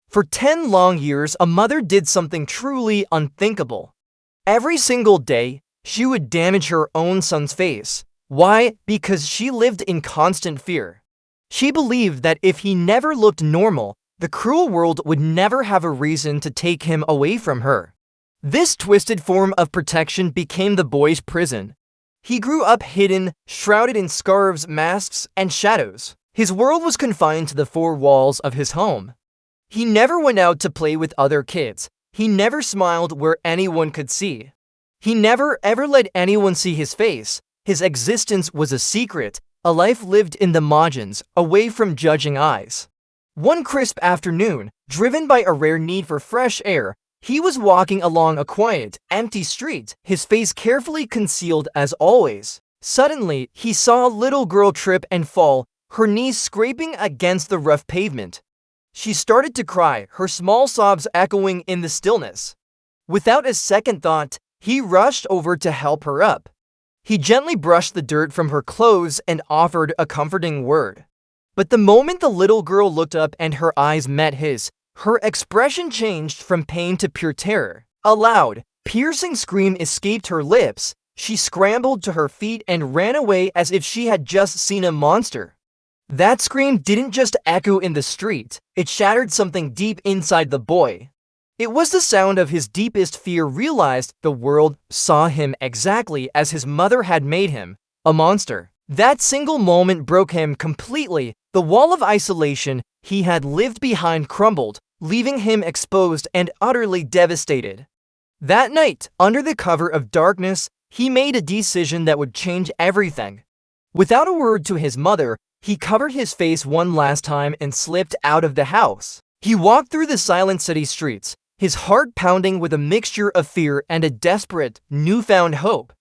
For 10 long years, a mother did something truly unthinkable. Every single day, she would damage her own son's face. Why? Because she lived in constant fear. She believed that if he never looked normal, the cruel world would never have a reason to take him away from her. This twisted form of protection became the boy's prison. He grew up hidden, shrouded in scarves, masks, and shadows. His world was confined to the four walls of his home. He never went out to play with other kids. He never smiled where anyone could see. He never ever let anyone see his face. His existence was a secret, a life lived in the margins, away from judging eyes. One crisp afternoon, driven by a rare need for fresh air, he was walking along a quiet, empty street, his face carefully concealed as always. Suddenly, he saw a little girl trip and fall, her knees scraping against the rough pavement. She started to cry, her small sobs echoing in the stillness. Without a second thought, he rushed over to help her up. He gently brushed the dirt from her clothes and offered a comforting word. But the moment the little girl looked up and her eyes met his, her expression changed from pain to pure terror. A loud, piercing scream escaped her lips. She scrambled to her feet and ran away as if she had just seen a monster. That scream didn't just echo in the street, it shattered something deep inside the boy. It was the sound of his deepest fear realized the world saw him exactly as his mother had made him, a monster. That single moment broke him completely. The wall of isolation he had lived behind crumbled, leaving him exposed and utterly devastated. That night, under the cover of darkness, he made a decision that would change everything. Without a word to his mother, he covered his face one last time and slipped out of the house. He walked through the silent city streets, his heart pounding with a mixture of fear and a desperate, newfound hope.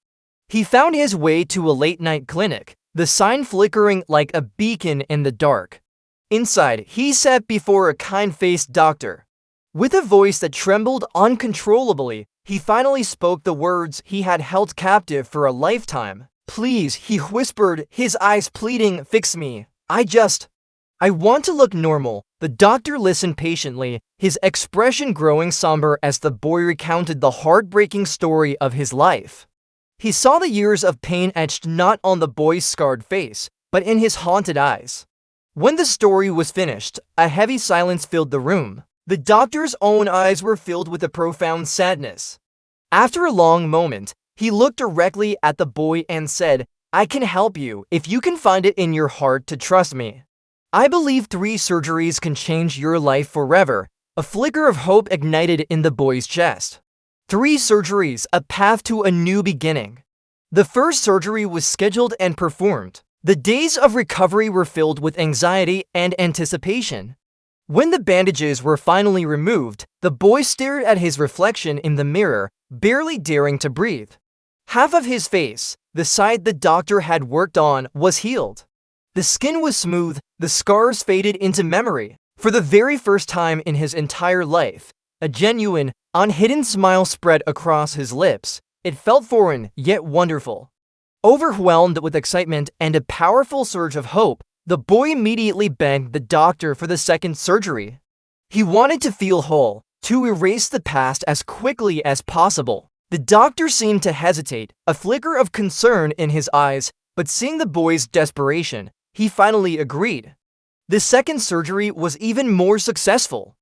He found his way to a late-night clinic, the sign flickering like a beacon in the dark. Inside, he sat before a kind-faced doctor. With a voice that trembled uncontrollably, he finally spoke the words he had held captive for a lifetime. "Please," he whispered, his eyes pleading, "fix me. I want to look normal." The doctor listened patiently, his expression growing somber as the boy recounted the heartbreaking story of his life. He saw the years of pain etched not on the boy's scarred face, but in his haunted eyes. When the story was finished, a heavy silence filled the room. The doctor's own eyes were filled with a profound sadness. After a long moment, he looked directly at the boy and said, "I can help you if you can find it in your heart to trust me. I believe 3 surgeries can change your life forever." A flicker of hope ignited in the boy's chest. 3 surgeries, a path to a new beginning. The first surgery was scheduled and performed. The days of recovery were filled with anxiety and anticipation. When the bandages were finally removed, the boy stared at his reflection in the mirror, barely daring to breathe. Half of his face, the side the doctor had worked on, was healed. The skin was smooth, the scars faded into memory. For the very first time in his entire life, a genuine, unhidden smile spread across his lips. It felt foreign, yet wonderful. Overwhelmed with excitement and a powerful surge of hope, the boy immediately begged the doctor for the second surgery. He wanted to feel whole, to erase the past as quickly as possible. The doctor seemed to hesitate, a flicker of concern in his eyes, but seeing the boy's desperation, he finally agreed. The second surgery was even more successful.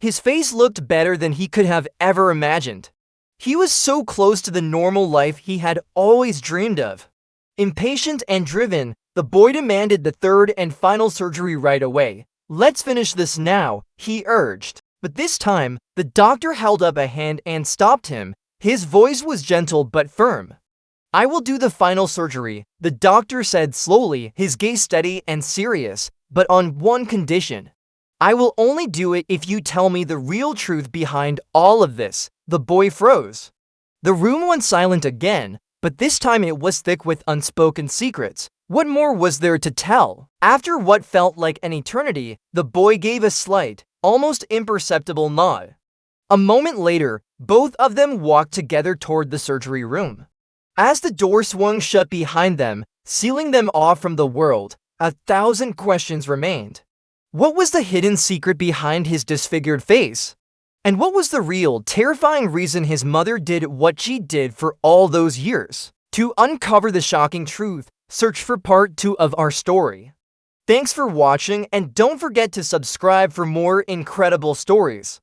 His face looked better than he could have ever imagined. He was so close to the normal life he had always dreamed of. Impatient and driven, the boy demanded the third and final surgery right away. "Let's finish this now," he urged. But this time, the doctor held up a hand and stopped him. His voice was gentle but firm. "I will do the final surgery," the doctor said slowly, his gaze steady and serious, "but on one condition. I will only do it if you tell me the real truth behind all of this." The boy froze. The room went silent again, but this time it was thick with unspoken secrets. What more was there to tell? After what felt like an eternity, the boy gave a slight, almost imperceptible nod. A moment later, both of them walked together toward the surgery room. As the door swung shut behind them, sealing them off from the world, 1,000 questions remained. What was the hidden secret behind his disfigured face? And what was the real, terrifying reason his mother did what she did for all those years? To uncover the shocking truth, search for part 2 of our story. Thanks for watching, and don't forget to subscribe for more incredible stories.